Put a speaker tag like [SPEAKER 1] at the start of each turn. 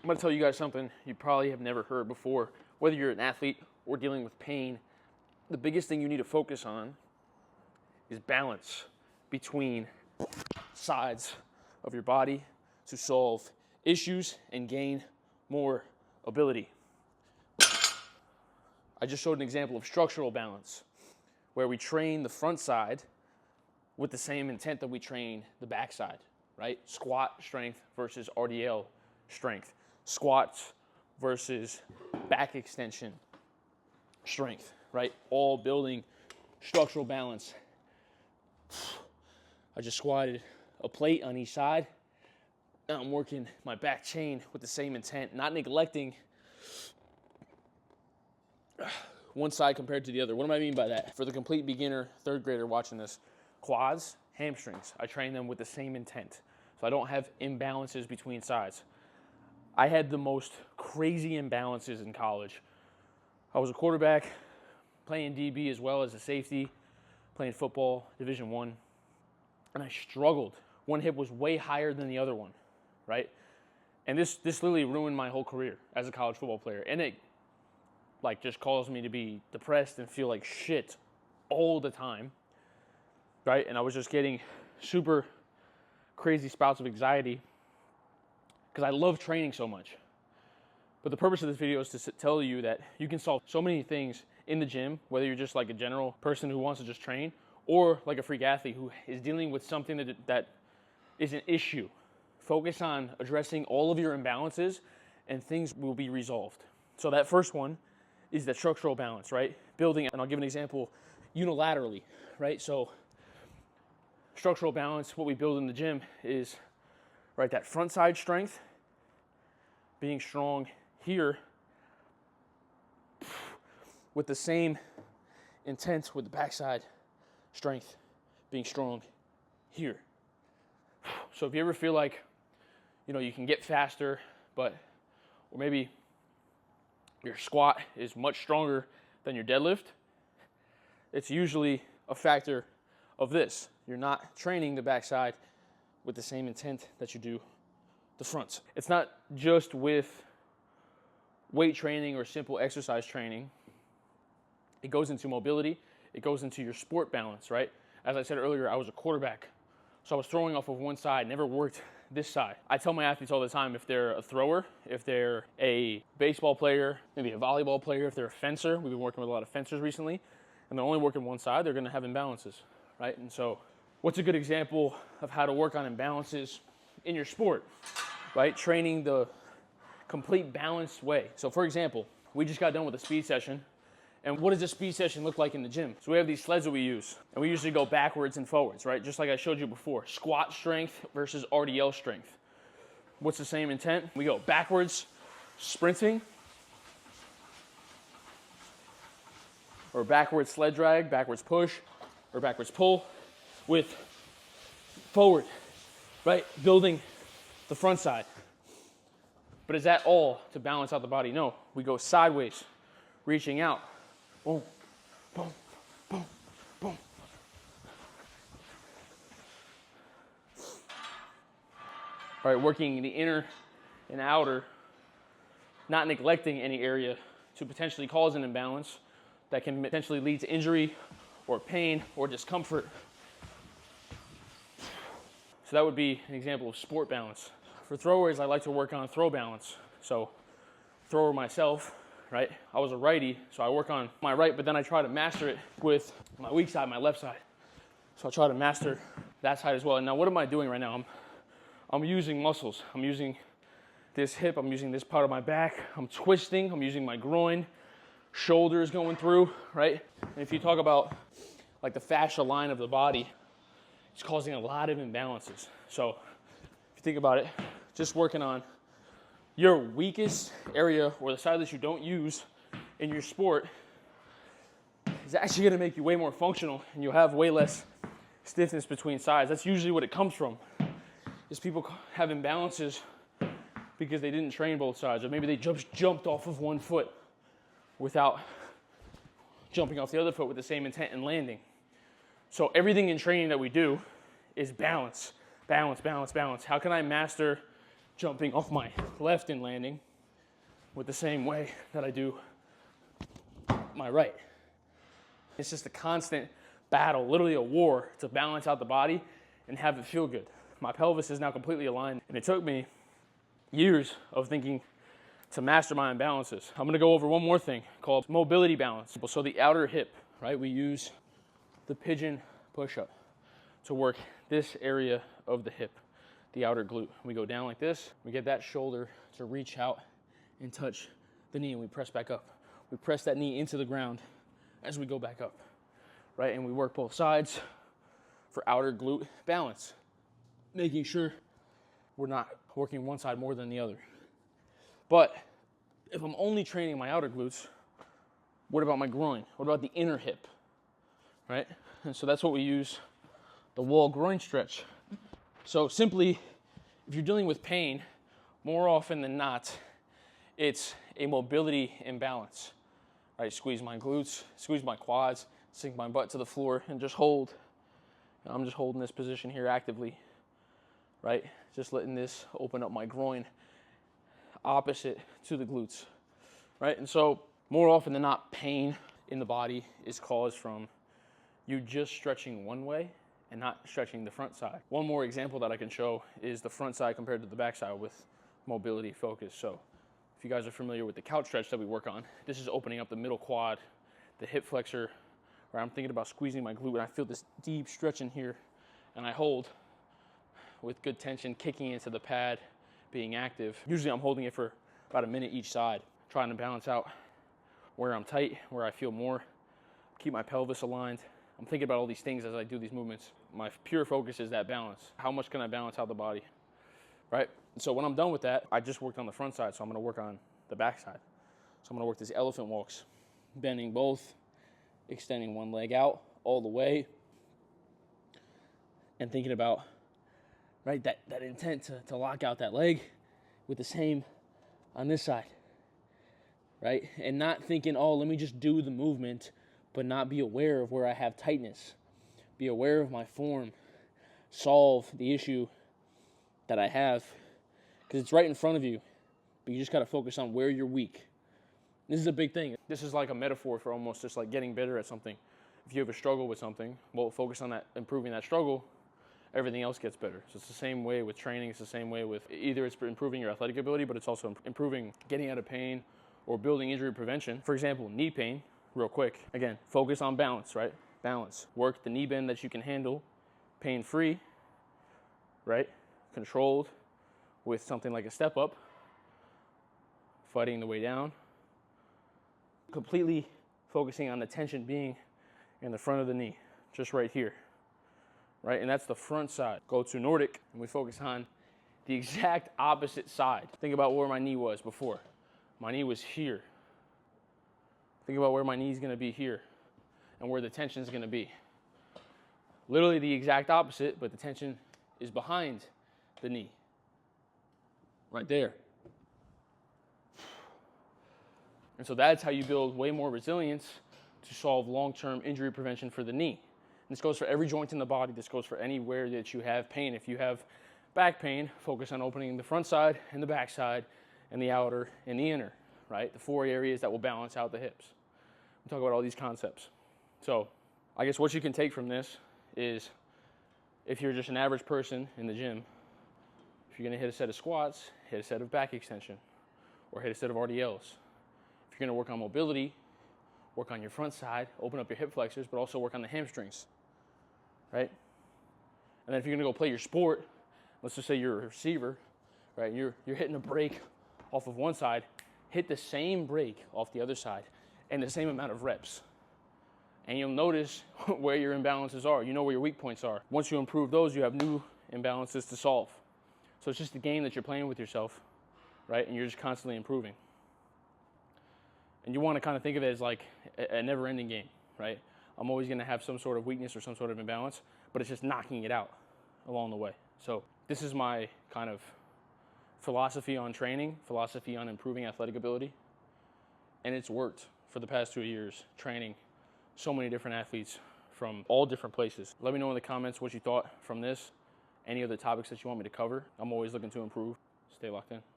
[SPEAKER 1] I'm gonna tell you guys something you probably have never heard before. Whether you're an athlete or dealing with pain, the biggest thing you need to focus on is balance between sides of your body to solve issues and gain more ability. I just showed an example of structural balance, where we train the front side with the same intent that we train the back side, right? Squat strength versus RDL strength. Squats versus back extension strength, right? All building structural balance. I just squatted a plate on each side. Now I'm working my back chain with the same intent, not neglecting one side compared to the other. What do I mean by that? For the complete beginner, third grader watching this, quads, hamstrings, I train them with the same intent. So I don't have imbalances between sides. I had the most crazy imbalances in college. I was a quarterback, playing DB as well as a safety, playing football, Division I, and I struggled. One hip was way higher than the other one, right? And this literally ruined my whole career as a college football player. And it just caused me to be depressed and feel like shit all the time, right? And I was just getting super crazy spouts of anxiety because I love training so much. But the purpose of this video is to tell you that you can solve so many things in the gym, whether you're just like a general person who wants to just train, or like a freak athlete who is dealing with something that is an issue. Focus on addressing all of your imbalances and things will be resolved. So that first one is the structural balance, right? Building, and I'll give an example unilaterally, right? So structural balance, what we build in the gym is, right, that front side strength, being strong here with the same intent with the backside strength, being strong here. So if you ever feel like, you can get faster, or maybe your squat is much stronger than your deadlift, it's usually a factor of this. You're not training the backside with the same intent that you do the fronts. It's not just with weight training or simple exercise training. It goes into mobility. It goes into your sport balance, right? As I said earlier, I was a quarterback. So I was throwing off of one side, never worked this side. I tell my athletes all the time, if they're a thrower, if they're a baseball player, maybe a volleyball player, if they're a fencer, we've been working with a lot of fencers recently, and they're only working one side, they're gonna have imbalances, right? And so what's a good example of how to work on imbalances in your sport, right? Training the complete balanced way. So for example, we just got done with a speed session. And what does a speed session look like in the gym? So we have these sleds that we use, and we usually go backwards and forwards, right? Just like I showed you before, squat strength versus RDL strength. What's the same intent? We go backwards, sprinting, or backwards sled drag, backwards push, or backwards pull with forward, right? Building the front side. But is that all to balance out the body? No, we go sideways, reaching out. Boom, boom, boom, boom. All right, working the inner and outer, not neglecting any area to potentially cause an imbalance that can potentially lead to injury or pain or discomfort. So that would be an example of sport balance. For throwers, I like to work on throw balance. So thrower myself, right? I was a righty, so I work on my right, but then I try to master it with my weak side, my left side. So I try to master that side as well. And now what am I doing right now? I'm using muscles. I'm using this hip, I'm using this part of my back, I'm twisting, I'm using my groin, shoulders going through, right? And if you talk about like the fascia line of the body, it's causing a lot of imbalances. So if you think about it, just working on your weakest area or the side that you don't use in your sport is actually going to make you way more functional, and you'll have way less stiffness between sides. That's usually what it comes from, is people have imbalances because they didn't train both sides, or maybe they just jumped off of one foot without jumping off the other foot with the same intent and landing. So everything in training that we do is balance, balance, balance, balance. How can I master jumping off my left and landing with the same way that I do my right. It's just a constant battle, literally a war to balance out the body and have it feel good. My pelvis is now completely aligned, and it took me years of thinking to master my imbalances. I'm gonna go over one more thing called mobility balance. So the outer hip, right? We use the pigeon push-up to work this area of the hip, the outer glute. We go down like this, we get that shoulder to reach out and touch the knee, and we press back up. We press that knee into the ground as we go back up, right? And we work both sides for outer glute balance, making sure we're not working one side more than the other. But if I'm only training my outer glutes, what about my groin? What about the inner hip, right? And so that's what we use the wall groin stretch. So simply, if you're dealing with pain, more often than not, it's a mobility imbalance, right? Squeeze my glutes, squeeze my quads, sink my butt to the floor, and just hold. I'm just holding this position here actively, right? Just letting this open up my groin opposite to the glutes, right? And so more often than not, pain in the body is caused from you just stretching one way and not stretching the front side. One more example that I can show is the front side compared to the back side with mobility focus. So if you guys are familiar with the couch stretch that we work on, this is opening up the middle quad, the hip flexor, where I'm thinking about squeezing my glute, and I feel this deep stretch in here, and I hold with good tension, kicking into the pad, being active. Usually I'm holding it for about a minute each side, trying to balance out where I'm tight, where I feel more, keep my pelvis aligned. I'm thinking about all these things as I do these movements. My pure focus is that balance. How much can I balance out the body, right? So when I'm done with that, I just worked on the front side, so I'm gonna work on the back side. So I'm gonna work these elephant walks, bending both, extending one leg out all the way, and thinking about, right, that intent to lock out that leg with the same on this side, right? And not thinking, oh, let me just do the movement, but not be aware of where I have tightness. Be aware of my form. Solve the issue that I have, because it's right in front of you, but you just gotta focus on where you're weak. This is a big thing. This is like a metaphor for almost just like getting better at something. If you have a struggle with something, well, focus on that, improving that struggle, everything else gets better. So it's the same way with training. It's the same way with either it's improving your athletic ability, but it's also improving getting out of pain or building injury prevention. For example, knee pain, real quick. Again, focus on balance, right? Balance. Work the knee bend that you can handle, pain-free, right? Controlled with something like a step up, fighting the way down. Completely focusing on the tension being in the front of the knee, just right here, right? And that's the front side. Go to Nordic, and we focus on the exact opposite side. Think about where my knee was before. My knee was here. Think about where my knee is gonna be here and where the tension is gonna be. Literally the exact opposite, but the tension is behind the knee, right there. And so that's how you build way more resilience to solve long-term injury prevention for the knee. And this goes for every joint in the body. This goes for anywhere that you have pain. If you have back pain, focus on opening the front side and the back side and the outer and the inner, right? The 4 areas that will balance out the hips. We talk about all these concepts. So I guess what you can take from this is, if you're just an average person in the gym, if you're gonna hit a set of squats, hit a set of back extension, or hit a set of RDLs. If you're gonna work on mobility, work on your front side, open up your hip flexors, but also work on the hamstrings, right? And then if you're gonna go play your sport, let's just say you're a receiver, right? You're hitting a break off of one side, hit the same break off the other side, and the same amount of reps. And you'll notice where your imbalances are. You know where your weak points are. Once you improve those, you have new imbalances to solve. So it's just a game that you're playing with yourself, right? And you're just constantly improving. And you want to kind of think of it as like a never-ending game, right? I'm always going to have some sort of weakness or some sort of imbalance, but it's just knocking it out along the way. So this is my kind of philosophy on training, philosophy on improving athletic ability. And it's worked for the past 2 years, training so many different athletes from all different places. Let me know in the comments what you thought from this, any other topics that you want me to cover. I'm always looking to improve. Stay locked in.